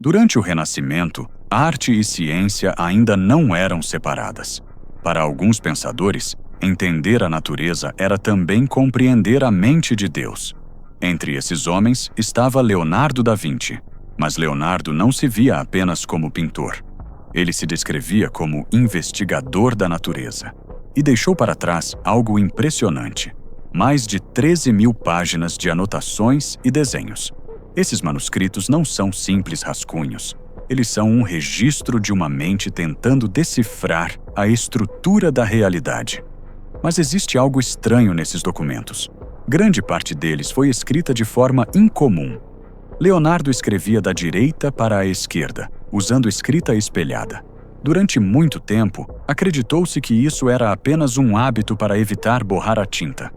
Durante o Renascimento, arte e ciência ainda não eram separadas. Para alguns pensadores, entender a natureza era também compreender a mente de Deus. Entre esses homens estava Leonardo da Vinci, mas Leonardo não se via apenas como pintor. Ele se descrevia como investigador da natureza e deixou para trás algo impressionante: mais de 13.000 páginas de anotações e desenhos. Esses manuscritos não são simples rascunhos. Eles são um registro de uma mente tentando decifrar a estrutura da realidade. Mas existe algo estranho nesses documentos. Grande parte deles foi escrita de forma incomum. Leonardo escrevia da direita para a esquerda, usando escrita espelhada. Durante muito tempo, acreditou-se que isso era apenas um hábito para evitar borrar a tinta.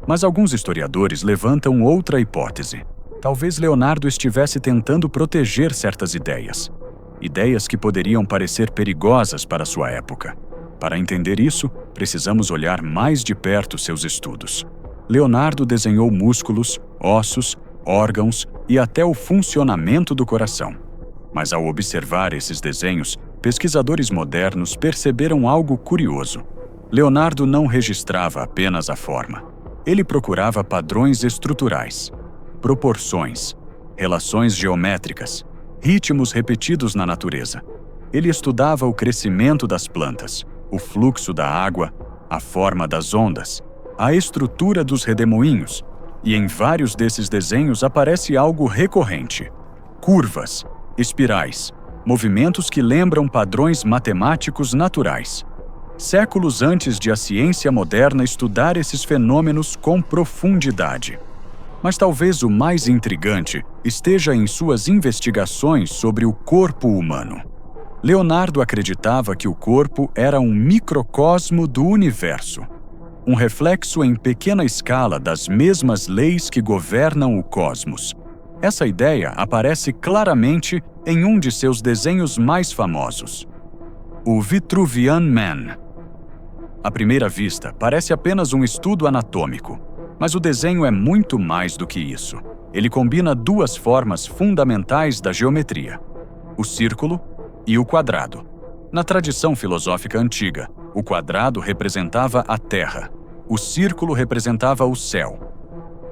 Mas alguns historiadores levantam outra hipótese. Talvez Leonardo estivesse tentando proteger certas ideias. Ideias que poderiam parecer perigosas para sua época. Para entender isso, precisamos olhar mais de perto seus estudos. Leonardo desenhou músculos, ossos, órgãos e até o funcionamento do coração. Mas ao observar esses desenhos, pesquisadores modernos perceberam algo curioso. Leonardo não registrava apenas a forma. Ele procurava padrões estruturais, proporções, relações geométricas, ritmos repetidos na natureza. Ele estudava o crescimento das plantas, o fluxo da água, a forma das ondas, a estrutura dos redemoinhos, e em vários desses desenhos aparece algo recorrente: curvas, espirais, movimentos que lembram padrões matemáticos naturais. Séculos antes de a ciência moderna estudar esses fenômenos com profundidade. Mas talvez o mais intrigante esteja em suas investigações sobre o corpo humano. Leonardo acreditava que o corpo era um microcosmo do universo, um reflexo em pequena escala das mesmas leis que governam o cosmos. Essa ideia aparece claramente em um de seus desenhos mais famosos, o Vitruvian Man. À primeira vista, parece apenas um estudo anatômico, mas o desenho é muito mais do que isso. Ele combina duas formas fundamentais da geometria: o círculo e o quadrado. Na tradição filosófica antiga, o quadrado representava a Terra, o círculo representava o céu.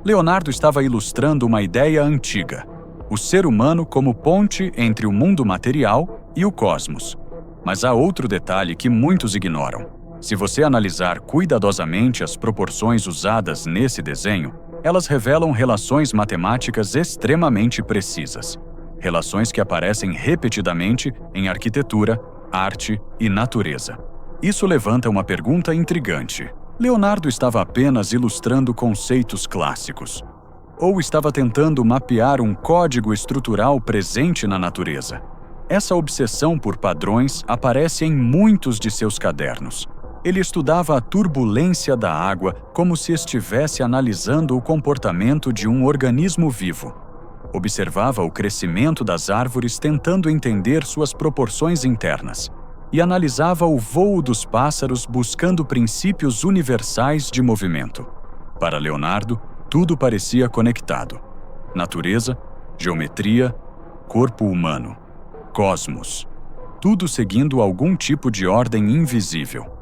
Leonardo estava ilustrando uma ideia antiga: o ser humano como ponte entre o mundo material e o cosmos. Mas há outro detalhe que muitos ignoram. Se você analisar cuidadosamente as proporções usadas nesse desenho, elas revelam relações matemáticas extremamente precisas. Relações que aparecem repetidamente em arquitetura, arte e natureza. Isso levanta uma pergunta intrigante. Leonardo estava apenas ilustrando conceitos clássicos? Ou estava tentando mapear um código estrutural presente na natureza? Essa obsessão por padrões aparece em muitos de seus cadernos. Ele estudava a turbulência da água como se estivesse analisando o comportamento de um organismo vivo. Observava o crescimento das árvores tentando entender suas proporções internas. E analisava o voo dos pássaros buscando princípios universais de movimento. Para Leonardo, tudo parecia conectado: natureza, geometria, corpo humano, cosmos. Tudo seguindo algum tipo de ordem invisível.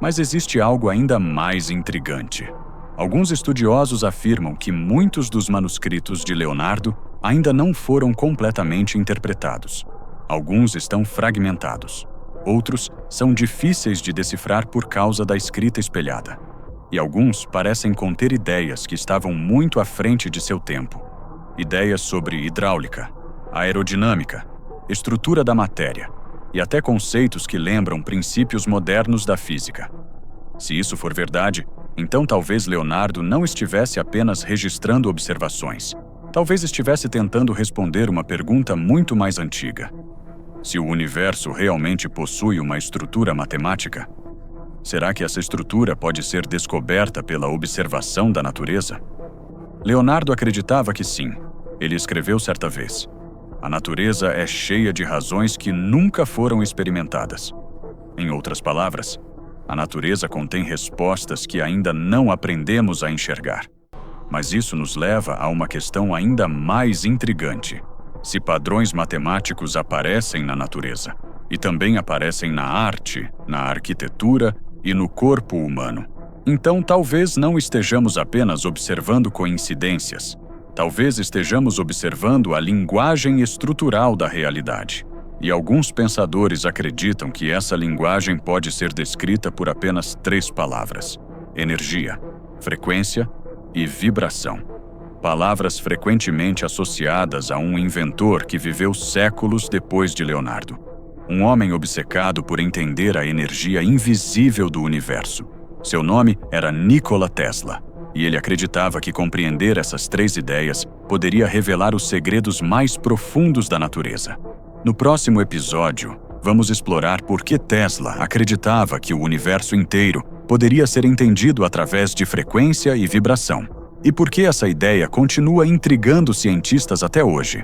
Mas existe algo ainda mais intrigante. Alguns estudiosos afirmam que muitos dos manuscritos de Leonardo ainda não foram completamente interpretados. Alguns estão fragmentados. Outros são difíceis de decifrar por causa da escrita espelhada. E alguns parecem conter ideias que estavam muito à frente de seu tempo. Ideias sobre hidráulica, aerodinâmica, estrutura da matéria, e até conceitos que lembram princípios modernos da física. Se isso for verdade, então talvez Leonardo não estivesse apenas registrando observações. Talvez estivesse tentando responder uma pergunta muito mais antiga. Se o universo realmente possui uma estrutura matemática, será que essa estrutura pode ser descoberta pela observação da natureza? Leonardo acreditava que sim. Ele escreveu certa vez: a natureza é cheia de razões que nunca foram experimentadas. Em outras palavras, a natureza contém respostas que ainda não aprendemos a enxergar. Mas isso nos leva a uma questão ainda mais intrigante. Se padrões matemáticos aparecem na natureza e também aparecem na arte, na arquitetura e no corpo humano, então talvez não estejamos apenas observando coincidências. Talvez estejamos observando a linguagem estrutural da realidade. E alguns pensadores acreditam que essa linguagem pode ser descrita por apenas 3 palavras: energia, frequência e vibração. Palavras frequentemente associadas a um inventor que viveu séculos depois de Leonardo. Um homem obcecado por entender a energia invisível do universo. Seu nome era Nikola Tesla, e ele acreditava que compreender essas 3 ideias poderia revelar os segredos mais profundos da natureza. No próximo episódio, vamos explorar por que Tesla acreditava que o universo inteiro poderia ser entendido através de frequência e vibração, e por que essa ideia continua intrigando cientistas até hoje.